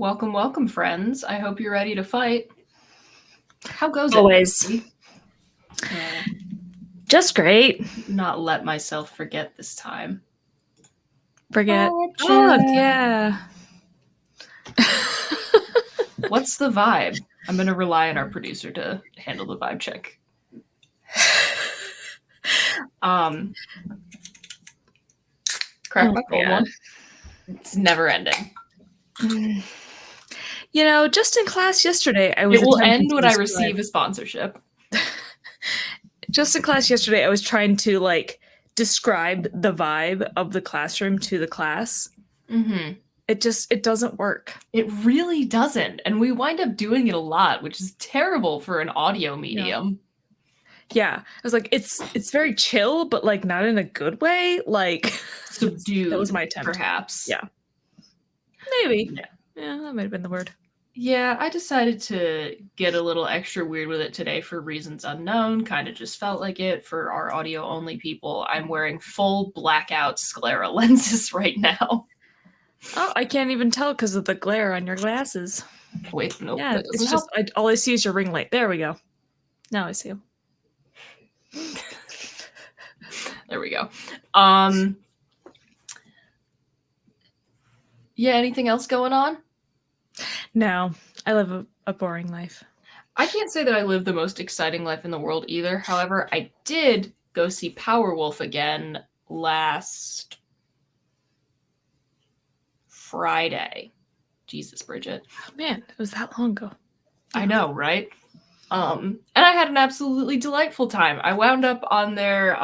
Welcome, welcome, friends. I hope you're ready to fight. How goes it? Always. Just great. Not let myself forget this time. Forget. Gotcha. Oh, yeah. What's the vibe? I'm going to rely on our producer to handle the vibe check. Crack my cold one. It's never ending. You know, just in class yesterday, I was. It will end when I receive a sponsorship. Just in class yesterday, I was trying to describe the vibe of the classroom to the class. Mm-hmm. It doesn't work. It really doesn't, and we wind up doing it a lot, which is terrible for an audio medium. Yeah, I was like, it's very chill, but not in a good way. Subdued. That was my attempt. Perhaps. Yeah. Maybe. Yeah, that might have been the word. Yeah, I decided to get a little extra weird with it today for reasons unknown. Kind of just felt like it. For our audio-only people, I'm wearing full blackout sclera lenses right now. Oh, I can't even tell because of the glare on your glasses. Wait, nope. Yeah, it's just all I see is your ring light. There we go. Now I see you. There we go. Yeah, anything else going on? No, I live a boring life. I can't say that I live the most exciting life in the world either. However, I did go see Powerwolf again last Friday. Jesus, Bridget. Oh, man, it was that long ago. I know, right? And I had an absolutely delightful time. I wound up on their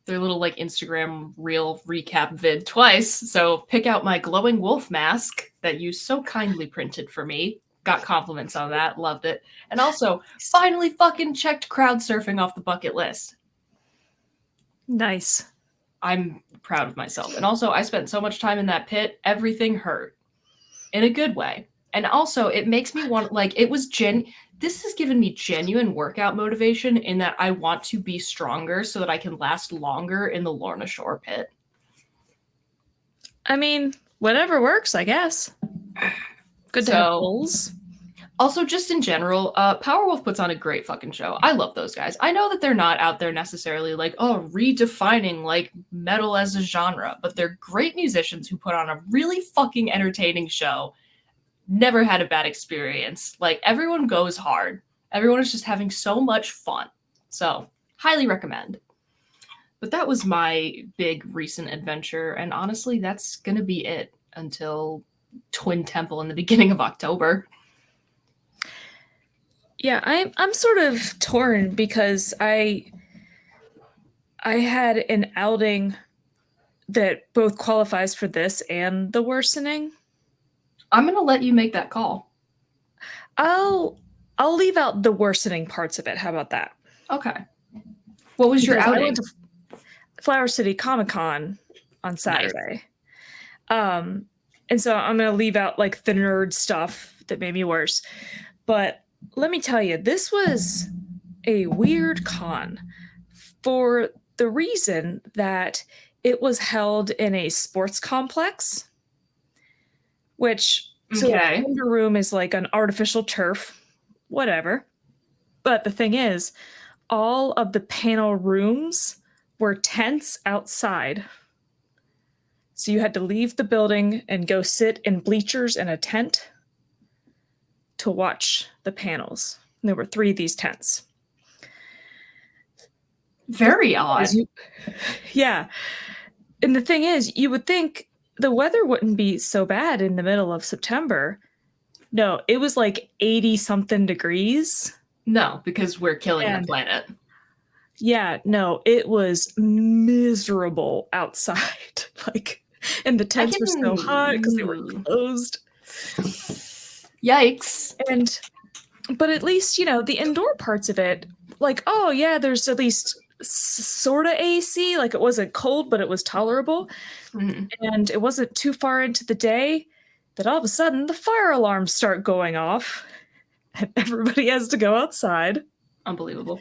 little Instagram reel recap vid twice. So pick out my glowing wolf mask that you so kindly printed for me. Got compliments on that. Loved it. And also finally fucking checked crowd surfing off the bucket list. Nice. I'm proud of myself. And also I spent so much time in that pit. Everything hurt in a good way. And also it makes me want, this has given me genuine workout motivation in that I want to be stronger so that I can last longer in the Lorna Shore pit. I mean, whatever works, I guess. Good to have goals. Also, just in general, Powerwolf puts on a great fucking show. I love those guys. I know that they're not out there necessarily redefining metal as a genre, but they're great musicians who put on a really fucking entertaining show. Never had a bad experience. Everyone goes hard. Everyone is just having so much fun. So, highly recommend. But that was my big recent adventure, and honestly, that's gonna be it until Twin Temple in the beginning of October. Yeah, I'm sort of torn because I had an outing that both qualifies for this and the worsening. I'm going to let you make that call. I'll leave out the worsening parts of it. How about that? Okay. What was your outing? I went to Flower City Comic-Con on Saturday. Nice. And so I'm going to leave out the nerd stuff that made me worse. But let me tell you, this was a weird con for the reason that it was held in a sports complex. Which, so the Wonder Room is an artificial turf, whatever. But the thing is, all of the panel rooms were tents outside. So you had to leave the building and go sit in bleachers in a tent to watch the panels. And there were 3 of these tents. Very odd. Yeah. And the thing is, you would think the weather wouldn't be so bad in the middle of September. No, it was 80-something degrees. No, because we're killing the planet. Yeah, no, it was miserable outside. And the tents were so hot because they were closed. Yikes. But at least, the indoor parts of it, oh yeah, there's at least sort of AC. It wasn't cold, but it was tolerable. Mm-hmm. And it wasn't too far into the day that all of a sudden the fire alarms start going off and everybody has to go outside. Unbelievable.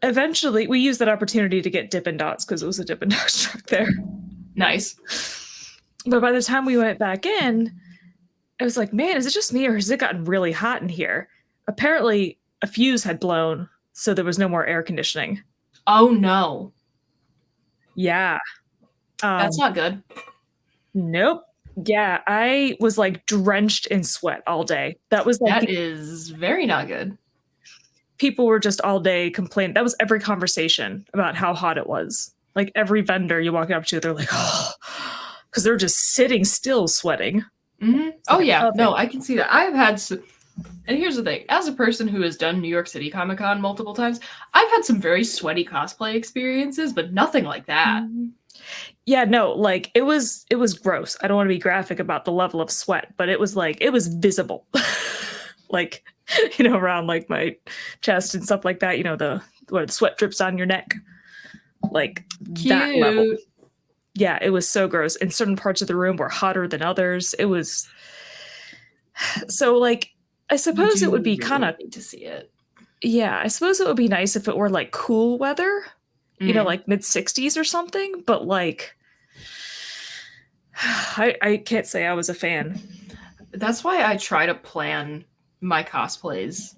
Eventually, we used that opportunity to get Dippin' Dots because it was a Dippin' Dots truck there. Nice. But by the time we went back in, I was like, man, is it just me or has it gotten really hot in here? Apparently, a fuse had blown, so there was no more air conditioning. Oh no. Yeah. That's not good. Nope. Yeah, I was like drenched in sweat all day. That was like That is very not good. people were just all day complaining. That was every conversation about how hot it was. Like every vendor you walk up to, they're like, oh, because they're just sitting still sweating. Oh like yeah, oven. no, I can see that. I've had and here's the thing. As a person who has done New York City Comic Con multiple times, I've had some very sweaty cosplay experiences, but nothing like that. Yeah, no, like it was gross. I don't want to be graphic about the level of sweat, but it was visible. Like, around like my chest and stuff like that, where the sweat drips down your neck. Like that level. Cute. Yeah, it was so gross. And certain parts of the room were hotter than others. It was so like I suppose it would be kind of need to see it. yeah, I suppose it would be nice if it were like cool weather, Mm. like mid 60s or something, but like I can't say I was a fan. That's why I try to plan my cosplays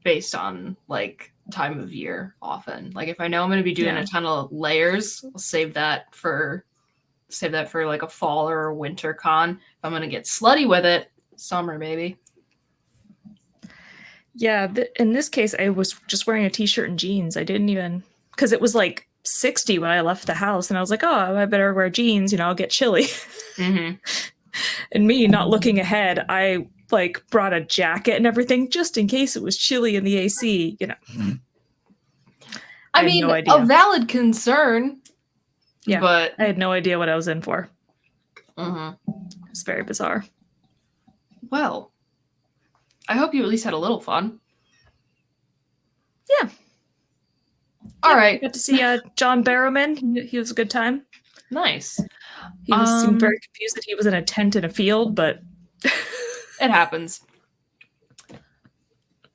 based on like time of year often. Like if I know I'm going to be doing Yeah. a ton of layers, I'll save that for like a fall or a winter con. If I'm going to get slutty with it, summer maybe. Yeah, in this case I was just wearing a t-shirt and jeans. I didn't even cuz it was like 60 when I left the house and I was like, "Oh, I better wear jeans, I'll get chilly." Mm-hmm. And me not looking ahead, I like brought a jacket and everything just in case it was chilly in the AC, I mean, no idea. a valid concern. Yeah, but I had no idea what I was in for. Mm-hmm. It's very bizarre. Well, I hope you at least had a little fun. Yeah. All right. Got to see John Barrowman. He was a good time. Nice. He seemed very confused that he was in a tent in a field, but it happens.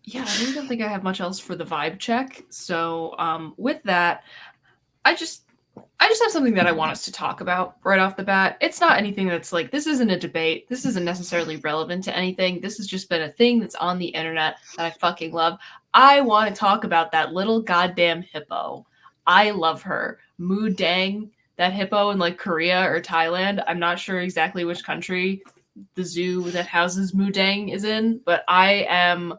Yeah, I really don't think I have much else for the vibe check. So with that, I just have something that I want us to talk about right off the bat. It's not anything that's like, this isn't a debate. This isn't necessarily relevant to anything. This has just been a thing that's on the internet that I fucking love. I want to talk about that little goddamn hippo. I love her. Mu Dang, that hippo in like Korea or Thailand. I'm not sure exactly which country the zoo that houses Mu Dang is in, but I am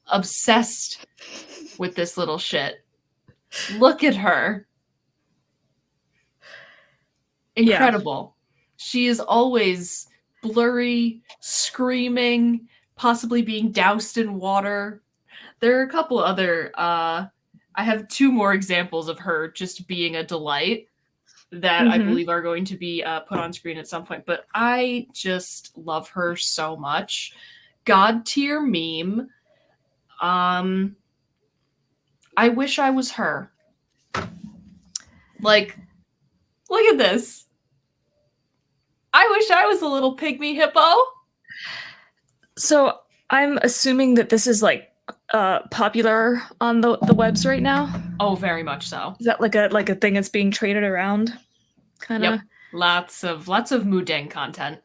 obsessed with this little shit. Look at her. Incredible. Yeah. She is always blurry, screaming, possibly being doused in water. There are a couple other I have two more examples of her just being a delight that I believe are going to be put on screen at some point, but I just love her so much. God tier meme. I wish I was her. Like, look at this. I wish I was a little pygmy hippo. So I'm assuming that this is like popular on the webs right now. Oh, very much so. Is that like a thing that's being traded around? Kind of. Yep. Lots of Mu Dang content.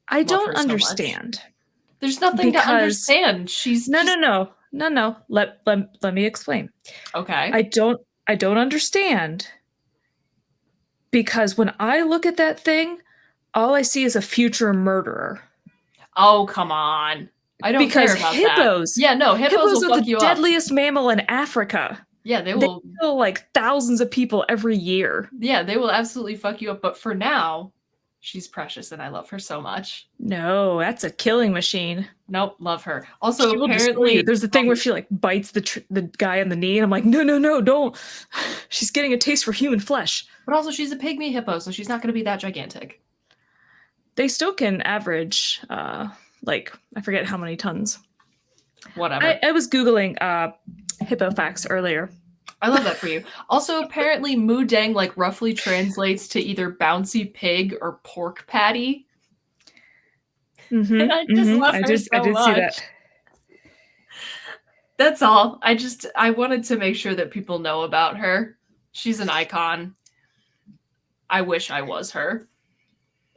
I don't understand. So there's nothing to understand. She's no. Let me explain. Okay. I don't understand. Because when I look at that thing, all I see is a future murderer. Oh, come on. I don't care about hippos, that. Yeah, no, hippos will fuck you up. The deadliest mammal in Africa. Yeah, they will kill like thousands of people every year. Yeah, they will absolutely fuck you up. But for now, she's precious and I love her so much. No, that's a killing machine. Nope, love her. Also, apparently there's the thing where she like bites the guy in the knee and I'm like, no, don't. She's getting a taste for human flesh. But also she's a pygmy hippo, so she's not going to be that gigantic. They still can average like I forget how many tons. Whatever. I was Googling hippo facts earlier. I love that for you. Also, apparently Mu Dang like roughly translates to either bouncy pig or pork patty. And I just love her so much. I did see that. That's all. I wanted to make sure that people know about her. She's an icon. I wish I was her.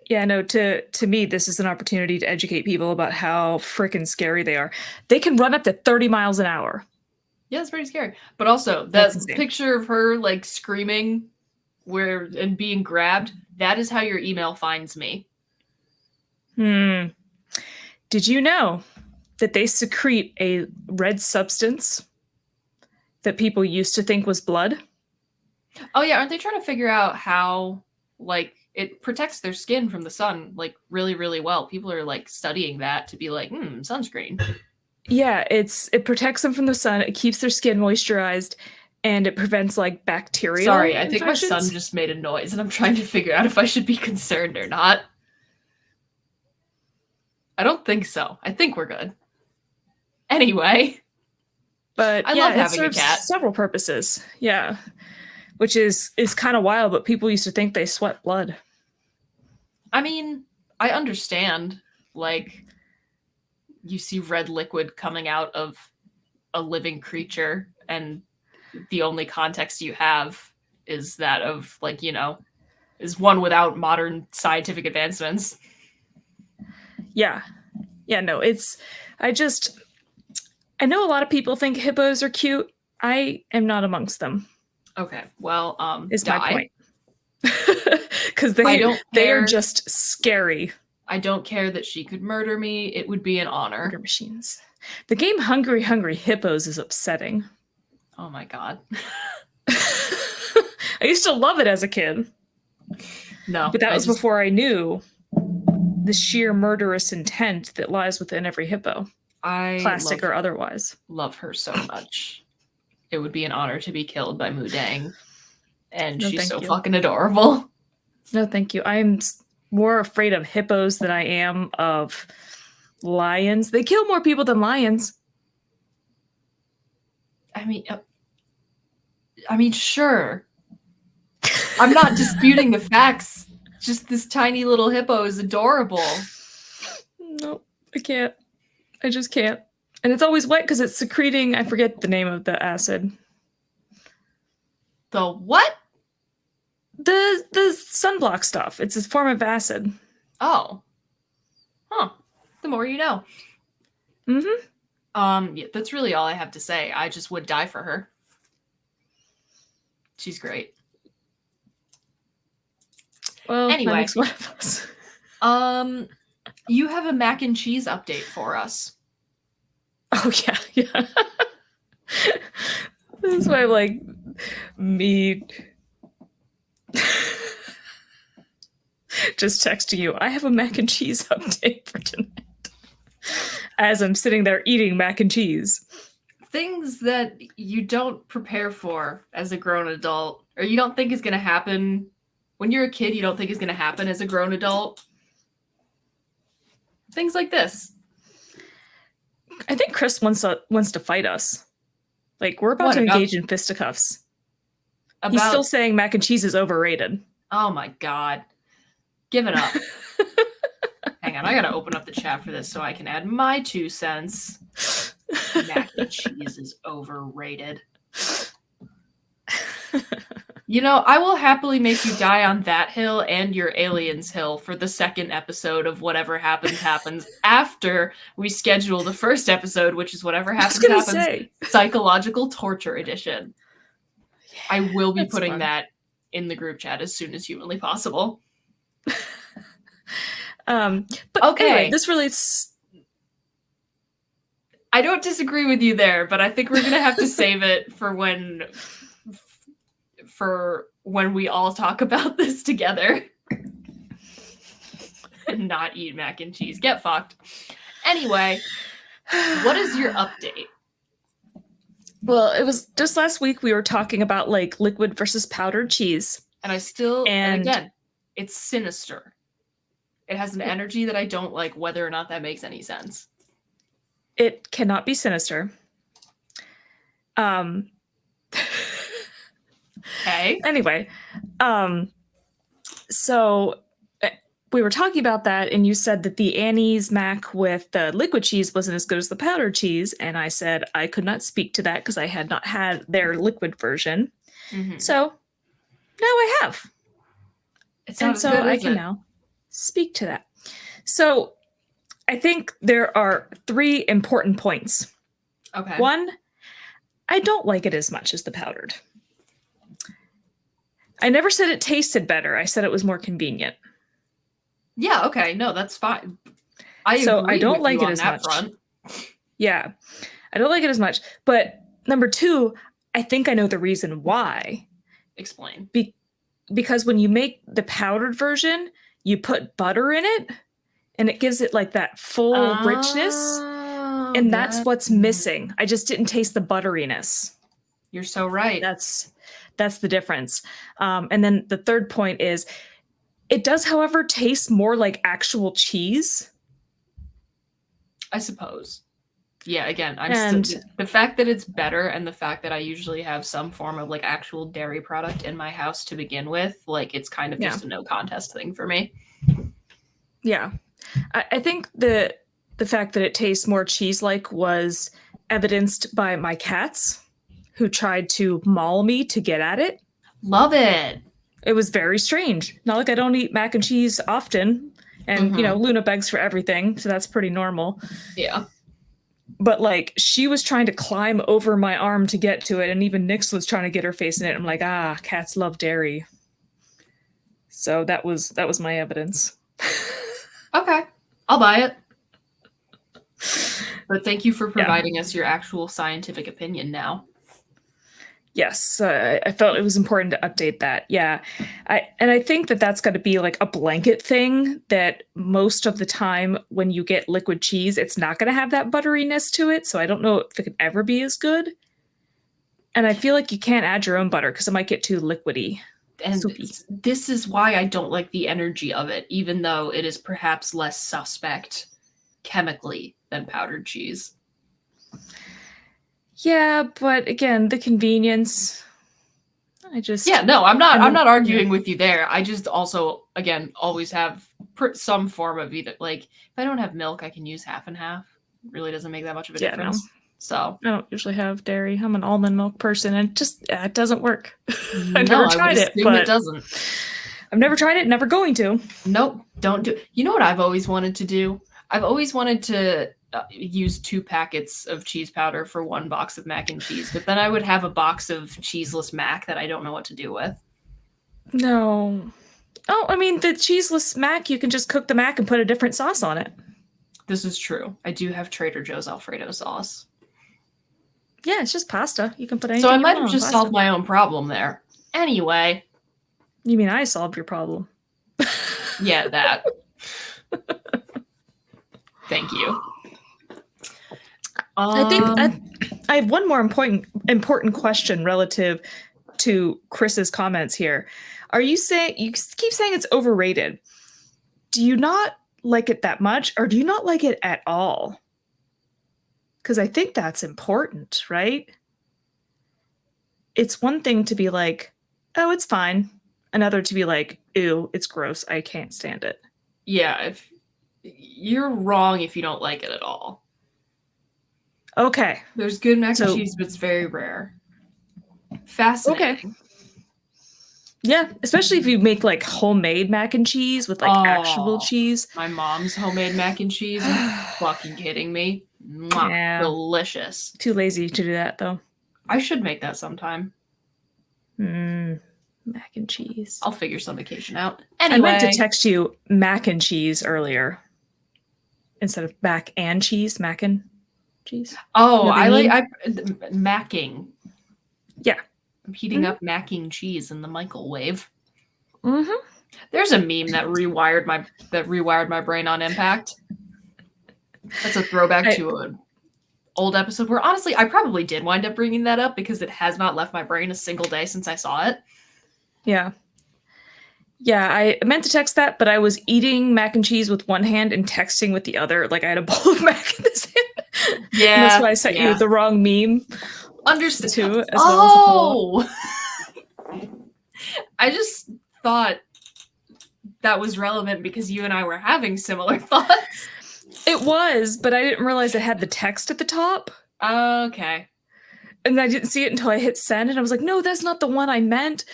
Yeah, no, to me, this is an opportunity to educate people about how freaking scary they are. They can run up to 30 miles an hour. Yeah, it's pretty scary. But also That's that insane. picture of her like screaming where and being grabbed, that is how your email finds me. Hmm. Did you know that they secrete a red substance that people used to think was blood? Oh yeah, aren't they trying to figure out how like it protects their skin from the sun like really, really well? People are like studying that to be like, sunscreen. Yeah, it protects them from the sun, it keeps their skin moisturized, and it prevents like bacterial Sorry, I think my son infections. just made a noise and I'm trying to figure out if I should be concerned or not. I don't think so. I think we're good. Anyway, But I yeah, love it having a serves cat. several purposes. Yeah, which is kind of wild, but people used to think they sweat blood. I mean, I understand. Like, you see red liquid coming out of a living creature, and the only context you have is that of, like, is one without modern scientific advancements. Yeah. Yeah, no, I know a lot of people think hippos are cute. I am not amongst them. Okay, well, Is my die. point. Cuz I don't they are care. just scary I don't care that she could murder me. It would be an murder honor. machines. The game Hungry Hungry Hippos is upsetting. Oh my god. I used to love it as a kid, No, but that I was just before I knew the sheer murderous intent that lies within every hippo, I plastic or otherwise. love her so much. It would be an honor to be killed by Mudang, and No, she's thank so you. fucking adorable. No, thank you. I'm more afraid of hippos than I am of lions. They kill more people than lions. I mean, sure. I'm not disputing the facts. Just this tiny little hippo is adorable. No, I can't. I just can't. And it's always wet because it's secreting. I forget the name of the acid. The what? The sunblock stuff. It's a form of acid. Oh. Huh. The more you know. Mm-hmm. Yeah, that's really all I have to say. I just would die for her. She's great. Well, Anyway. that makes one of us. You have a mac and cheese update for us. Oh yeah, yeah. That's why I'm like me just texting you. I have a mac and cheese update for tonight. As I'm sitting there eating mac and cheese. Things that you don't prepare for as a grown adult, or you don't think is going to happen when you're a kid, you don't think is going to happen as a grown adult. Things like this. I think Chris wants to fight us. Like, we're about What, to about- engage in fisticuffs. About, He's still saying mac and cheese is overrated. oh my god. Give it up. Hang on, I gotta open up the chat for this so I can add my 2 cents. Mac and cheese is overrated. I will happily make you die on that hill and your aliens hill for the second episode of Whatever Happens Happens after we schedule the first episode, which is Whatever Happens Happens Psychological Torture Edition. I will be putting that in the group chat as soon as humanly possible. But okay. Anyway, this relates. I don't disagree with you there, but I think we're gonna have to save it for when we all talk about this together and not eat mac and cheese. Get fucked. Anyway, what is your update? Well, it was just last week we were talking about like liquid versus powdered cheese. And again, it's sinister. It has an energy that I don't like, whether or not that makes any sense. It cannot be sinister. Okay. Anyway, so we were talking about that, and you said that the Annie's mac with the liquid cheese wasn't as good as the powdered cheese, and I said I could not speak to that because I had not had their liquid version. Mm-hmm. So now I have. It's not and as so good, I is can it? now speak to that. So I think there are 3 important points. Okay. 1, I don't like it as much as the powdered. I never said it tasted better. I said it was more convenient. Yeah, okay. No, that's fine. I So agree I don't with like you it on as that much. front. Yeah, I don't like it as much. But number 2, I think I know the reason why. Explain. Because when you make the powdered version, you put butter in it, and it gives it like that full richness. Oh, And that's what's missing. I just didn't taste the butteriness. You're so right. That's the difference. And then the third point is, it does, however, taste more like actual cheese. I suppose. Yeah, again, And the fact that it's better and the fact that I usually have some form of like actual dairy product in my house to begin with, like it's kind of just a no contest thing for me. Yeah. I think the fact that it tastes more cheese-like was evidenced by my cats, who tried to maul me to get at it. Love it. It was very strange. Not like I don't eat mac and cheese often. And, you know, Luna begs for everything, so that's pretty normal. Yeah. But, like, she was trying to climb over my arm to get to it, and even Nyx was trying to get her face in it. I'm like, cats love dairy. So that was my evidence. Okay. I'll buy it. But thank you for providing us your actual scientific opinion now. Yes, I felt it was important to update that. Yeah, I think that that's got to be like a blanket thing, that most of the time when you get liquid cheese, it's not going to have that butteriness to it. So I don't know if it could ever be as good. And I feel like you can't add your own butter because it might get too liquidy. And soupy. This is why I don't like the energy of it, even though it is perhaps less suspect chemically than powdered cheese. Yeah, but again, the convenience. I'm not arguing with you there. I just also, again, always have some form of either. Like, if I don't have milk, I can use half and half. It really doesn't make that much of a difference. No. So I don't usually have dairy. I'm an almond milk person, and just it doesn't work. I've never tried it, but it doesn't. I've never tried it. Never going to. Nope, don't do it. You know what I've always wanted to do? I've always wanted to use 2 packets of cheese powder for 1 box of mac and cheese, but then I would have a box of cheeseless mac that I don't know what to do with. No. Oh, I mean, the cheeseless mac, you can just cook the mac and put a different sauce on it. This is true. I do have Trader Joe's Alfredo sauce. Yeah, it's just pasta. You can put anything. So I might have just solved my own problem there. Anyway. You mean I solved your problem? Yeah, that. Thank you. I think I have one more important question relative to Chris's comments here. Are you saying, you keep saying it's overrated? Do you not like it that much, or do you not like it at all? Because I think that's important, right? It's one thing to be like, oh, it's fine. Another to be like, ew, it's gross. I can't stand it. Yeah, if you're wrong if you don't like it at all. Okay. There's good mac and cheese, but it's very rare. Fascinating. Okay. Yeah, especially if you make like homemade mac and cheese with like actual cheese. My mom's homemade mac and cheese. Are you fucking kidding me? Mwah, yeah. Delicious. Too lazy to do that though. I should make that sometime. Mac and cheese. I'll figure some occasion out. Anyway. I meant to text you mac and cheese earlier instead of mac and cheese. Mac and cheese. Oh, macking. Yeah. I'm heating up macking cheese in the microwave. Mm-hmm. There's a meme that rewired my brain on Impact. That's a throwback to an old episode where, honestly, I probably did wind up bringing that up because it has not left my brain a single day since I saw it. Yeah. Yeah, I meant to text that, but I was eating mac and cheese with one hand and texting with the other. Like, I had a bowl of mac in this hand. Yeah. And that's why I sent you the wrong meme. Understood. Too, as well as I just thought that was relevant because you and I were having similar thoughts. It was, but I didn't realize it had the text at the top. Okay. And I didn't see it until I hit send, and I was like, no, that's not the one I meant.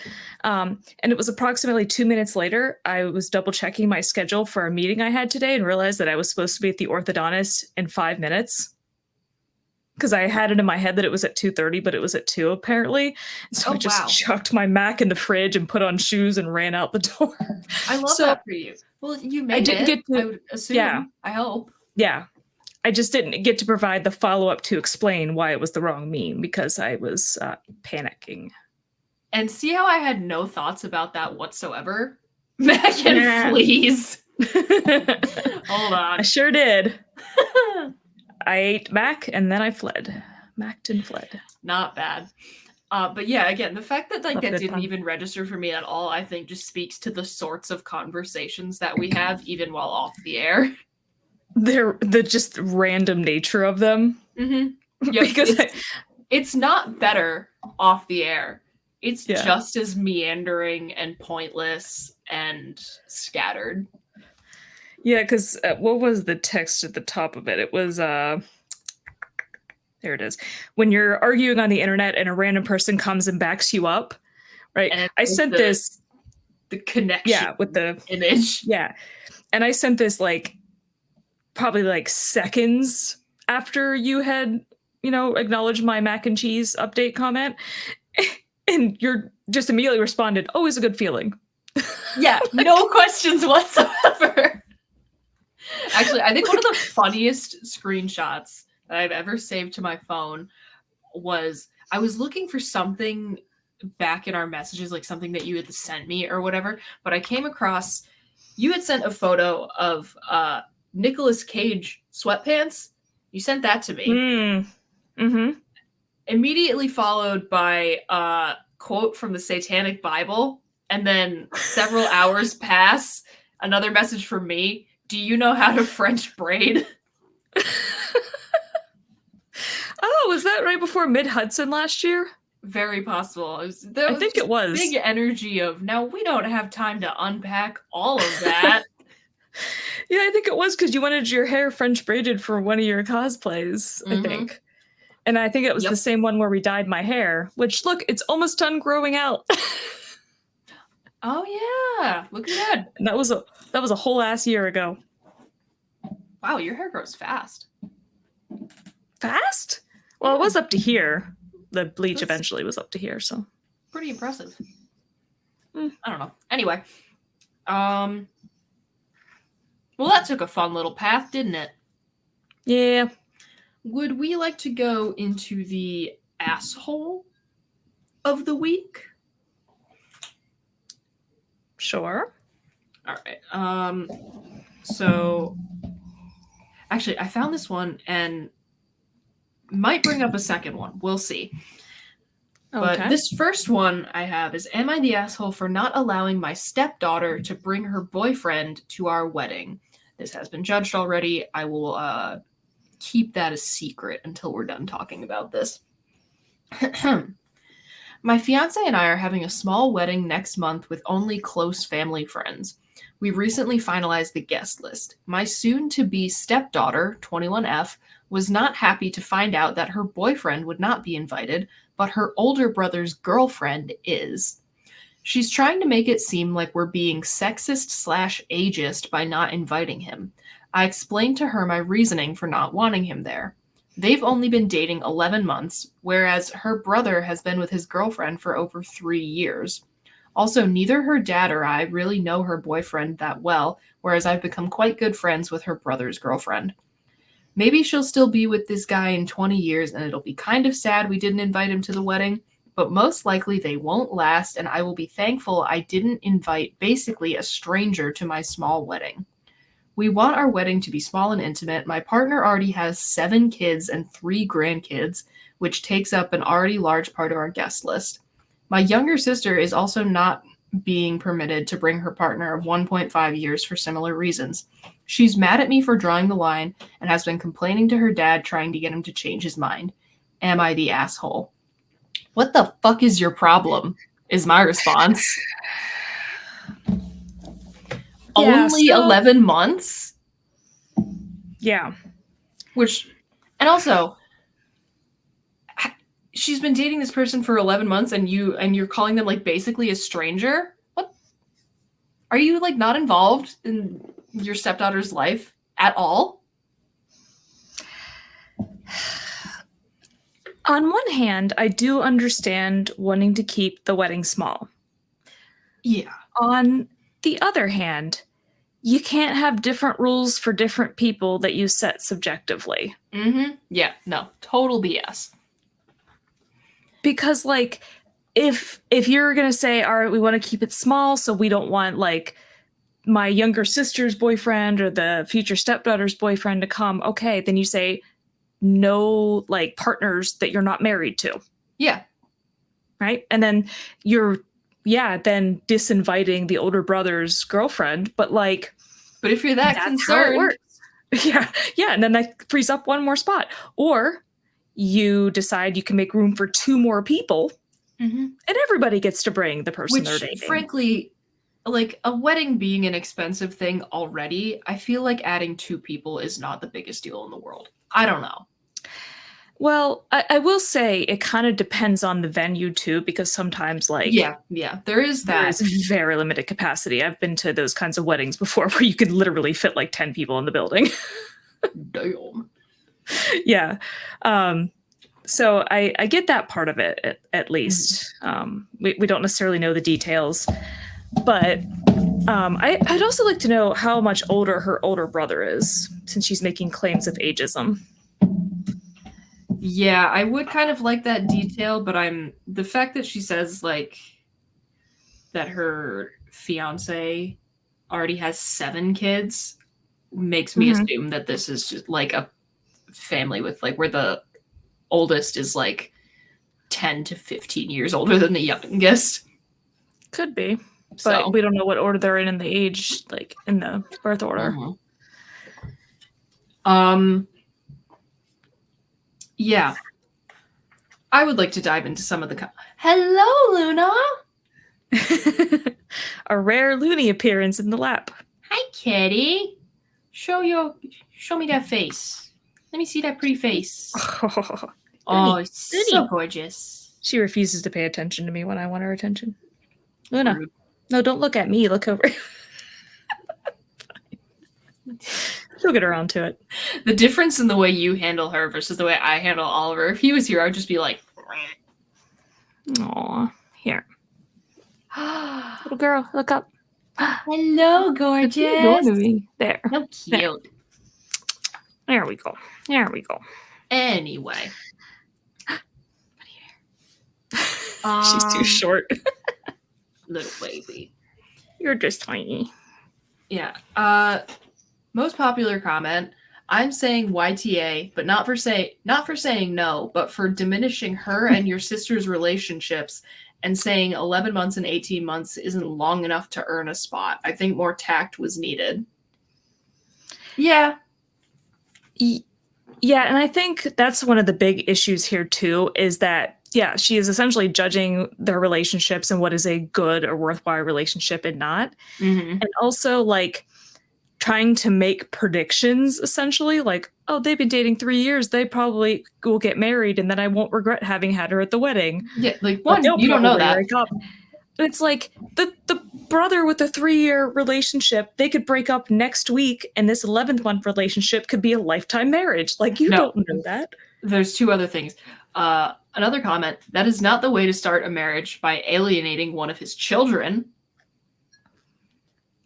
And it was approximately 2 minutes later, I was double checking my schedule for a meeting I had today and realized that I was supposed to be at the orthodontist in 5 minutes because I had it in my head that it was at 2:30, but it was at 2 apparently. So Oh, I just wow. chucked my Mac in the fridge and put on shoes and ran out the door. I love So that for you. Well, you I made didn't it, get I to, would assume. yeah, I hope. yeah. I just didn't get to provide the follow up to explain why it was the wrong meme because I was panicking. And see how I had no thoughts about that whatsoever? Megan, Nah. please. I Hold on. sure did. I ate Mac and then I fled. Macked and fled. Not bad. But yeah, again, the fact that like Not a that good didn't pun. even register for me at all, I think just speaks to the sorts of conversations that we have even while off the air. They're the just random nature of them. Mm-hmm. Yep, Because it's not better off the air. It's Yeah. just as meandering and pointless and scattered. yeah, because what was the text at the top of it? It was there it is. When you're arguing on the internet and a random person comes and backs you up, right? And I with sent this, the connection with the image. yeah, and I sent this like probably like seconds after you had acknowledged my mac and cheese update comment, and you're just immediately responded, "Always a good feeling." Yeah, no questions whatsoever. Actually, I think one of the funniest screenshots that I've ever saved to my phone was I was looking for something back in our messages, like something that you had sent me or whatever, but I came across you had sent a photo of Nicolas Cage sweatpants. You sent that to me. Mm-hmm. Immediately followed by a quote from the Satanic Bible, and then several hours pass, another message from me. Do you know how to French braid? Oh, was that right before Mid Hudson last year? Very possible. I think it was. Big energy of, now we don't have time to unpack all of that. Yeah, I think it was because you wanted your hair French braided for one of your cosplays, I think. And I think it was the same one where we dyed my hair, which, look, it's almost done growing out. Oh, yeah. Looking good. And that was a whole ass year ago. Wow, your hair grows fast. Fast? Well, it was up to here. The bleach eventually was up to here, so. Pretty impressive. I don't know. Anyway. Well, that took a fun little path, didn't it? Yeah. Would we like to go into the asshole of the week? Sure. All right. So actually, I found this one and might bring up a second one. We'll see. Okay. But this first one I have is, am I the asshole for not allowing my stepdaughter to bring her boyfriend to our wedding? This has been judged already. I will keep that a secret until we're done talking about this. My fiance and I are having a small wedding next month with only close family friends. We recently finalized the guest list. My soon-to-be stepdaughter, 21F, was not happy to find out that her boyfriend would not be invited, but her older brother's girlfriend is. She's trying to make it seem like we're being sexist/ageist by not inviting him. I explained to her my reasoning for not wanting him there. They've only been dating 11 months, whereas her brother has been with his girlfriend for over 3 years. Also, neither her dad or I really know her boyfriend that well, whereas I've become quite good friends with her brother's girlfriend. Maybe she'll still be with this guy in 20 years and it'll be kind of sad we didn't invite him to the wedding, but most likely they won't last and I will be thankful I didn't invite basically a stranger to my small wedding. We want our wedding to be small and intimate. My partner already has 7 kids and 3 grandkids, which takes up an already large part of our guest list. My younger sister is also not being permitted to bring her partner of 1.5 years for similar reasons. She's mad at me for drawing the line and has been complaining to her dad, trying to get him to change his mind. Am I the asshole? What the fuck is your problem? Is my response. Only 11 months? Yeah. And also, she's been dating this person for 11 months and you're calling them like basically a stranger? What? Are you like not involved in your stepdaughter's life at all? On one hand, I do understand wanting to keep the wedding small. Yeah. On the other hand, you can't have different rules for different people that you set subjectively. Mm-hmm. Yeah, no, total BS. Because like if you're going to say, all right, we want to keep it small, so we don't want like my younger sister's boyfriend or the future stepdaughter's boyfriend to come, okay, then you say no like partners that you're not married to. Yeah. Right? And then you're then disinviting the older brother's girlfriend, but like But if you're that that's concerned, how it works. Yeah, and then that frees up one more spot. Or you decide you can make room for two more people, and everybody gets to bring the person they're dating. Which, frankly, like a wedding being an expensive thing already, I feel like adding two people is not the biggest deal in the world. I don't know. Well, I will say it kind of depends on the venue too, because sometimes like yeah, there is there that. is very limited capacity. I've been to those kinds of weddings before where you could literally fit like 10 people in the building. Damn. Yeah. So I get that part of it at least. We don't necessarily know the details, but I'd also like to know how much older her older brother is, since she's making claims of ageism. Yeah, I would kind of like that detail, but the fact that she says like that her fiance already has 7 kids makes me assume that this is just like a family with like where the oldest is like 10 to 15 years older than the youngest. Could be, but So we don't know what order they're in the age, like in the birth order. Yeah. I would like to dive into some of the Hello, Luna. A rare Looney appearance in the lap. Hi, kitty. Show me that face. Let me see that pretty face. Oh, it's so gorgeous. She refuses to pay attention to me when I want her attention. Luna, Rude. no, don't look at me. Look over. She'll get around to it. The difference in the way you handle her versus the way I handle Oliver. If he was here, I would just be like, Aw, here. Little girl, look up. hello, gorgeous. There. So cute. There we go. There we go. Anyway. She's too short. Little baby. You're just tiny. Yeah. Most popular comment. I'm saying YTA, but not for saying no, but for diminishing her and your sister's relationships and saying 11 months and 18 months isn't long enough to earn a spot. I think more tact was needed. Yeah. Yeah, and I think that's one of the big issues here too, is that, yeah, she is essentially judging their relationships and what is a good or worthwhile relationship and not. And also like trying to make predictions, essentially, like, oh, they've been dating 3 years, they probably will get married, and then I won't regret having had her at the wedding. Yeah, like one, you don't know that. It's like the brother with the 3-year relationship, they could break up next week, and this 11th month relationship could be a lifetime marriage. Like, you don't know that. There's 2 other things. Another comment, that is not the way to start a marriage, by alienating one of his children.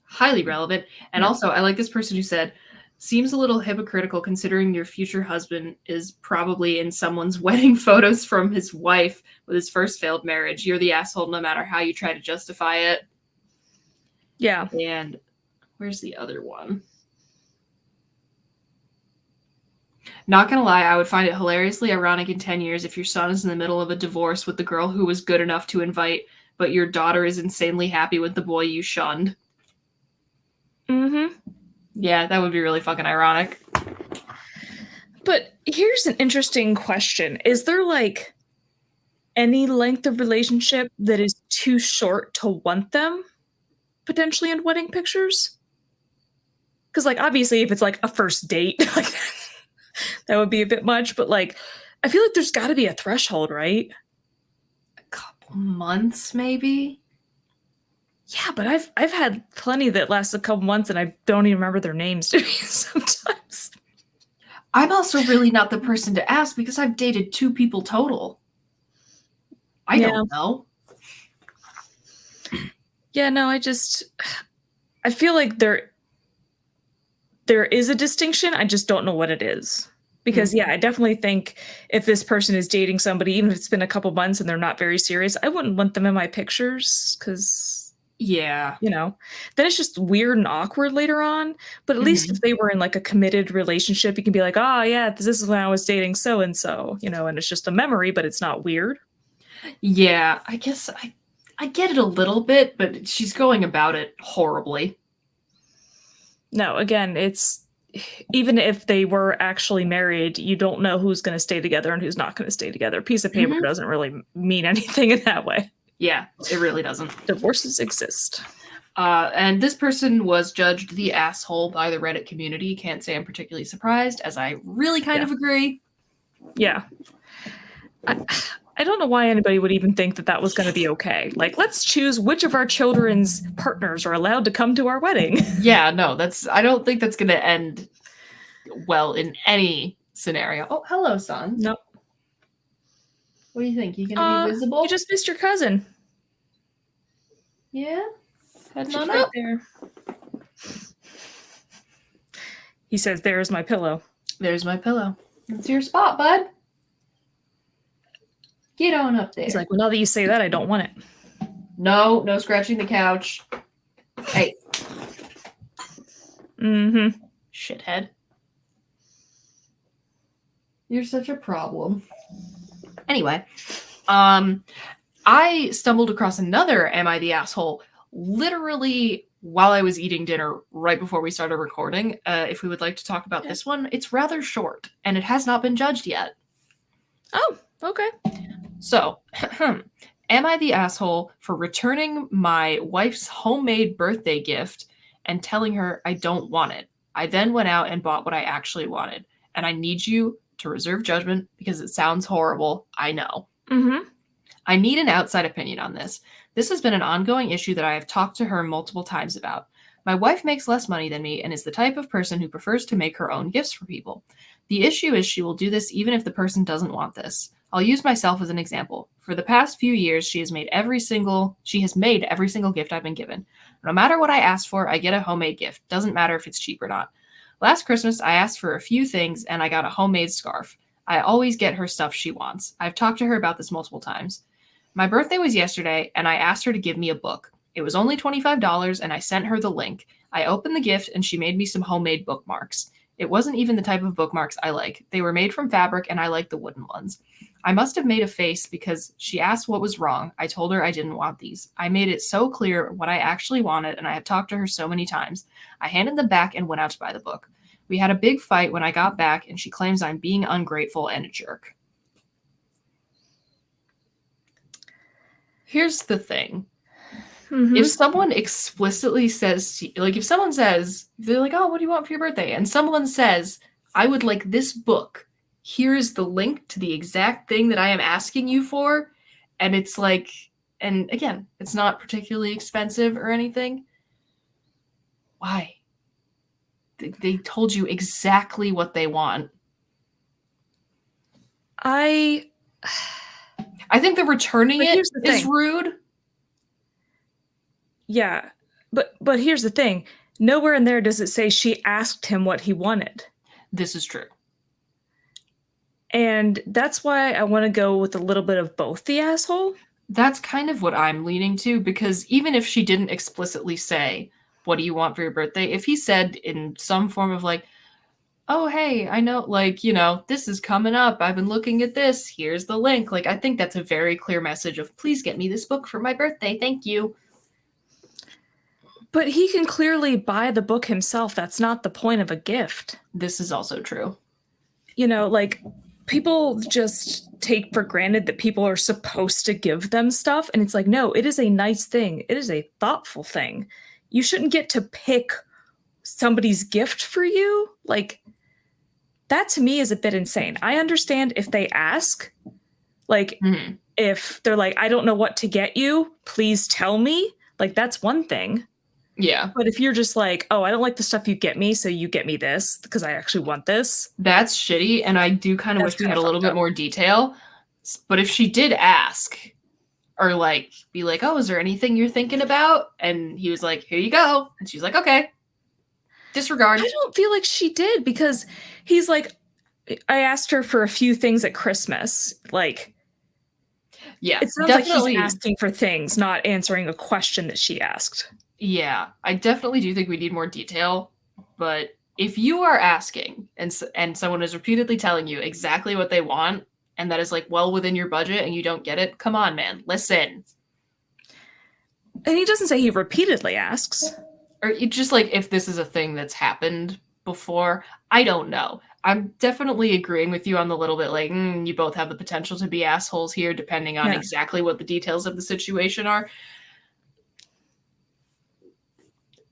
Highly relevant. And also, I like this person who said, seems a little hypocritical considering your future husband is probably in someone's wedding photos from his wife with his first failed marriage. You're the asshole no matter how you try to justify it. Yeah. And where's the other one? Not gonna lie, I would find it hilariously ironic in 10 years if your son is in the middle of a divorce with the girl who was good enough to invite, but your daughter is insanely happy with the boy you shunned. Yeah, that would be really fucking ironic. But here's an interesting question. Is there like any length of relationship that is too short to want them potentially in wedding pictures? Because like obviously if it's like a first date, like that would be a bit much. But like I feel like there's got to be a threshold, right? A couple months, maybe. Yeah, but I've had plenty that last a couple months and I don't even remember their names to me sometimes. I'm also really not the person to ask because I've dated 2 people total. I Yeah. don't know. Yeah, no, I feel like there is a distinction. I just don't know what it is. Because yeah, I definitely think if this person is dating somebody, even if it's been a couple months and they're not very serious, I wouldn't want them in my pictures because, Yeah. you know, then it's just weird and awkward later on. But at least if they were in like a committed relationship, you can be like, oh yeah, this is when I was dating so and so, and it's just a memory, but it's not weird. Yeah, I guess I get it a little bit, but she's going about it horribly. No, again, it's even if they were actually married, you don't know who's going to stay together and who's not going to stay together. A piece of paper doesn't really mean anything in that way. Yeah, it really doesn't. Divorces exist. And this person was judged the asshole by the Reddit community. Can't say I'm particularly surprised, as I really kind of agree. Yeah. I don't know why anybody would even think that was going to be okay. Like, let's choose which of our children's partners are allowed to come to our wedding. Yeah, no, I don't think that's going to end well in any scenario. Oh, hello, son. Nope. What do you think? You going to be visible? You just missed your cousin. Yeah? Heading on right up. There. He says, there's my pillow. There's my pillow. It's your spot, bud. Get on up there. He's like, well, now that you say that, I don't want it. No scratching the couch. Hey. Mm-hmm. Shithead. You're such a problem. Anyway, I stumbled across another Am I the Asshole literally while I was eating dinner right before we started recording. If we would like to talk about this one, it's rather short and it has not been judged yet. Oh, okay. So, am I the asshole for returning my wife's homemade birthday gift and telling her I don't want it? I then went out and bought what I actually wanted, and I need you to reserve judgment because it sounds horrible. I know. Mm-hmm. I need an outside opinion on this. This has been an ongoing issue that I have talked to her multiple times about. My wife makes less money than me and is the type of person who prefers to make her own gifts for people. The issue is she will do this even if the person doesn't want this. I'll use myself as an example. For the past few years, she has made every single gift I've been given. No matter what I ask for, I get a homemade gift. Doesn't matter if it's cheap or not. Last Christmas, I asked for a few things and I got a homemade scarf. I always get her stuff she wants. I've talked to her about this multiple times. My birthday was yesterday and I asked her to give me a book. It was only $25 and I sent her the link. I opened the gift and she made me some homemade bookmarks. It wasn't even the type of bookmarks I like. They were made from fabric and I like the wooden ones. I must have made a face because she asked what was wrong. I told her I didn't want these. I made it so clear what I actually wanted and I have talked to her so many times. I handed them back and went out to buy the book. We had a big fight when I got back and she claims I'm being ungrateful and a jerk. Here's the thing. Mm-hmm. If someone explicitly says, if someone says, they're like, oh, what do you want for your birthday? And someone says, I would like this book. Here's the link to the exact thing that I am asking you for. And it's like, and again, it's not particularly expensive or anything. Why? They told you exactly what they want. I think the returning it is rude. Yeah, but here's the thing. Nowhere in there does it say she asked him what he wanted. This is true. And that's why I want to go with a little bit of both the asshole. That's kind of what I'm leaning to, because even if she didn't explicitly say, what do you want for your birthday? If he said in some form of like, oh, hey, I know, this is coming up. I've been looking at this. Here's the link. I think that's a very clear message of, please get me this book for my birthday. Thank you. But he can clearly buy the book himself. That's not the point of a gift. This is also true. People just take for granted that people are supposed to give them stuff. And it's like, no, it is a nice thing. It is a thoughtful thing. You shouldn't get to pick somebody's gift for you. that to me is a bit insane. I understand if they ask, like, Mhm. if they're like, I don't know what to get you, please tell me. Like, that's one thing. Yeah. But if you're just like, oh, I don't like the stuff you get me, so you get me this because I actually want this, That's shitty, and I do kind of that's wish we kind had of a little fucked bit up. more detail. But if she did ask, or like be like, "Oh, is there anything you're thinking about?" And he was like, "Here you go," and she's like, "Okay." Disregard. I don't feel like she did because he's like, I asked her for a few things at Christmas. Like, Yeah, it sounds like he's definitely. asking for things, not answering a question that she asked. Yeah, I definitely do think we need more detail. But if you are asking and someone is repeatedly telling you exactly what they want, and that is like well within your budget, and you don't get it, come on, man, listen. And he doesn't say he repeatedly asks. Or you just like if this is a thing that's happened before. I don't know. I'm definitely agreeing with you on the little bit like you both have the potential to be assholes here, depending on Yeah. exactly what the details of the situation are.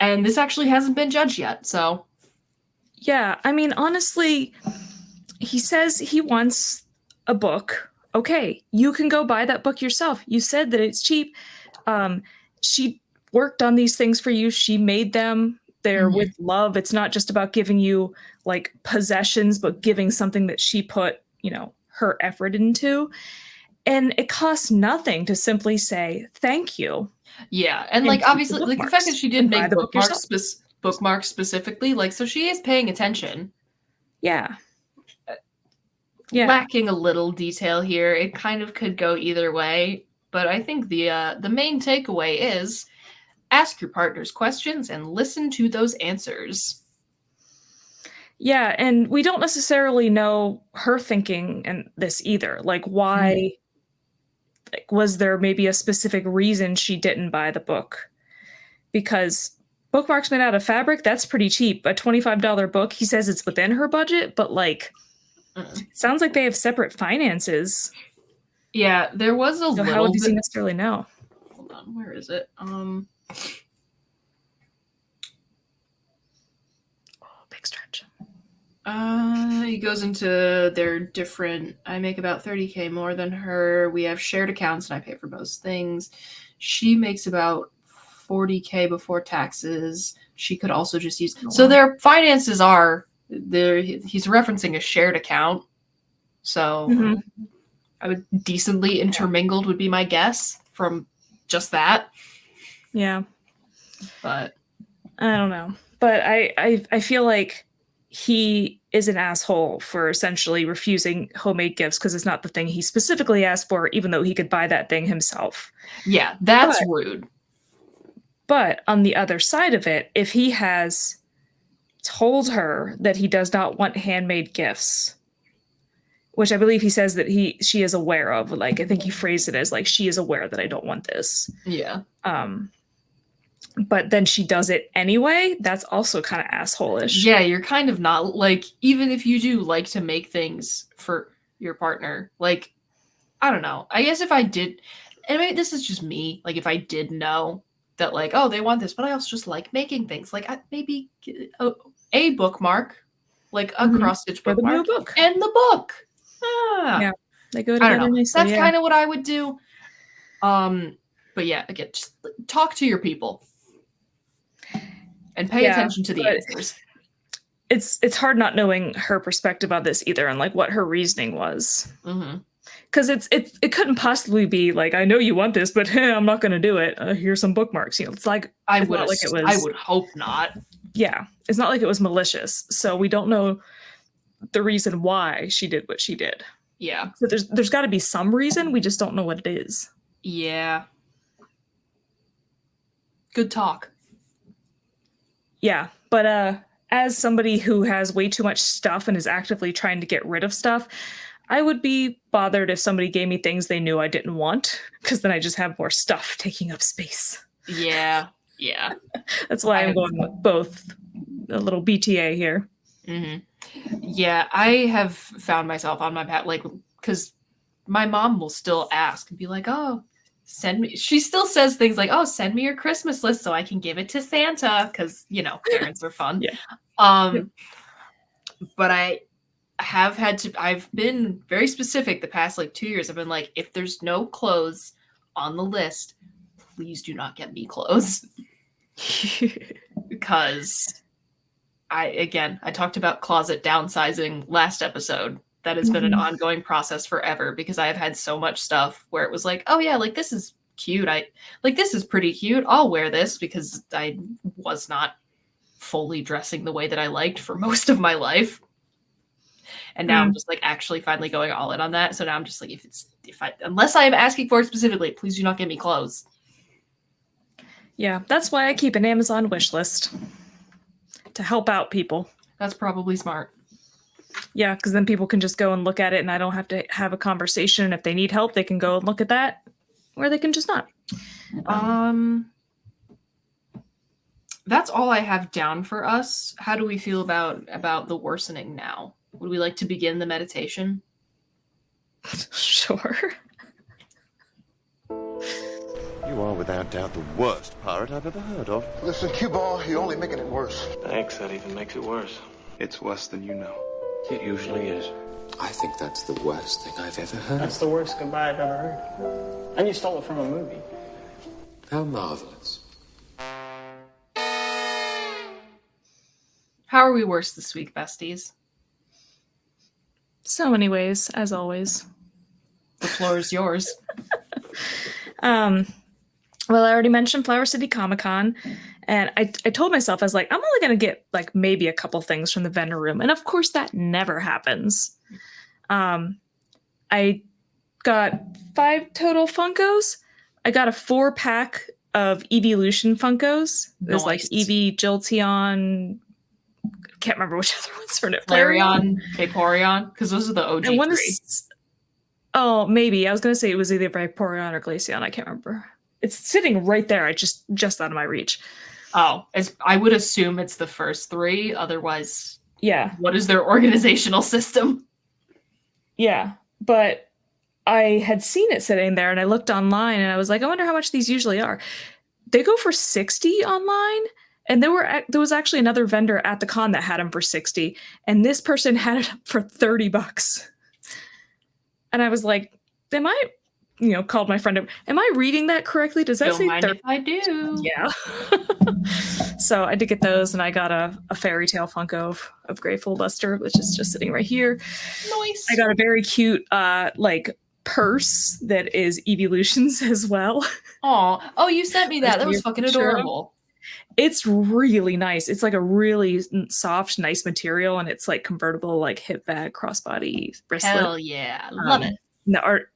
And this actually hasn't been judged yet, so Yeah, I mean, honestly, he says he wants a book. Okay, you can go buy that book yourself. You said that it's cheap. Um, she worked on these things for you. She made them. They're with mhm. love. It's not just about giving you like possessions, but giving something that she put, her effort into. And it costs nothing to simply say thank you Yeah, and and like keep the obviously like the fact that bookmarks she did and buy make the book yourself. bookmarks specifically, like so she is paying attention. Yeah. Yeah. Lacking a little detail here. It kind of could go either way, but I think the main takeaway is ask your partners questions and listen to those answers. Yeah, and we don't necessarily know her thinking in this either. Like Mhm. why like was there maybe a specific reason she didn't buy the book? Because bookmarks made out of fabric, that's pretty cheap. A $25 book, he says it's within her budget, but like Mm. sounds like they have separate finances. Yeah, there was a So how little does he bit. necessarily know? Hold on, where is it? Oh, big stretch. He goes into their different. I make about 30K more than her. We have shared accounts, and I pay for most things. She makes about 40K before taxes. She could also just use. Oh, So wow. their finances are there. He's referencing a shared account, so Mhm. I would decently intermingled would be my guess from just that. Yeah. But I don't know. But I feel like he is an asshole for essentially refusing homemade gifts because it's not the thing he specifically asked for, even though he could buy that thing himself. yeah, that's But rude. but on the other side of it, if he has told her that he does not want handmade gifts, which I believe he says that she is aware of, like I think he phrased it as like she is aware that I don't want this. Yeah. Um, but then she does it anyway, that's also kind of asshole-ish. Yeah, you're kind of not like even if you do like to make things for your partner, like I don't know. I guess if I did and maybe this is just me, like if I did know that like, oh, they want this, but I also just like making things. Like maybe a bookmark, like a Mhm. cross stitch Give him a bookmark book. and the book. Ah, Yeah, they go I don't together know. nicely, That's yeah. kind of what I would do. But yeah, again, just talk to your people and pay Yeah, attention to the but answers. it's hard not knowing her perspective on this either and, like, what her reasoning was. Hmm. 'Cause it couldn't possibly be like, "I know you want this, but I'm not gonna do it. Here's some bookmarks," it's like it's not like it I was would hope not. yeah, it's not like it was malicious, so we don't know the reason why she did what she did. Yeah. So there's gotta be some reason, we just don't know what it is. Yeah. Good talk. Yeah, but, as somebody who has way too much stuff and is actively trying to get rid of stuff, I would be bothered if somebody gave me things they knew I didn't want, because then I just have more stuff taking up space. Yeah. Yeah. That's why I'm I going with both. A little BTA here. hmm Yeah, I have found myself on my path, like, because my mom will still ask and be like, "Oh, send me." She still says things like, "Oh, send me your Christmas list so I can give it to Santa," because parents are fun. Yeah. Yep. Um, but I've been very specific the past like 2 years. I've been like, if there's no clothes on the list, please do not get me clothes. Because I talked about closet downsizing last episode. That has been an ongoing process forever because I have had so much stuff where it was like, oh yeah, like this is cute. This is pretty cute. I'll wear this because I was not fully dressing the way that I liked for most of my life. And now I'm just like actually finally going all in on that. So now I'm just like, unless I am asking for it specifically, please do not get me clothes. Yeah, that's why I keep an Amazon wish list to help out people. That's probably smart. Yeah, because then people can just go and look at it and I don't have to have a conversation. If they need help, they can go and look at that, or they can just not. That's all I have down for us. How do we feel about the worsening now? Would we like to begin the meditation? Sure. You are without doubt the worst pirate I've ever heard of. Listen, cue ball, you're only making it worse. Thanks, that even makes it worse. It's worse than you know. It usually is. I think that's the worst thing I've ever heard. That's the worst goodbye I've ever heard. And you stole it from a movie. How marvelous. How are we worse this week, besties? So many ways, as always. The floor is yours. Well, I already mentioned Flower City Comic Con, and I told myself, I was like, I'm only going to get like maybe a couple things from the vendor room. And of course that never happens. I got 5 total Funkos. I got a 4-pack of Evolution Funkos. There's like Eevee, Jolteon, can't remember which other ones for it. Flareon, Vaporeon, because those are the OG three. Oh, maybe. I was going to say it was either Vaporeon or Glaceon. I can't remember. It's sitting right there. I just out of my reach. Oh, I would assume it's the first 3. Otherwise, yeah. What is their organizational system? Yeah, but I had seen it sitting there, and I looked online, and I was like, I wonder how much these usually are. They go for $60 online, and there was actually another vendor at the con that had them for $60, and this person had it for $30. And I was like, called my friend up. Am I reading that correctly? Does that Don't say mind if I do. Yeah. So I did get those, and I got a fairy tale Funko of Grateful Luster, which is just sitting right here. Nice. I got a very cute purse that is Evolutions as well. Aw. Oh, you sent me that. That was fucking adorable. It's really nice. It's like a really soft, nice material, and it's like convertible, like hip bag, crossbody bracelet. Hell yeah. Love it.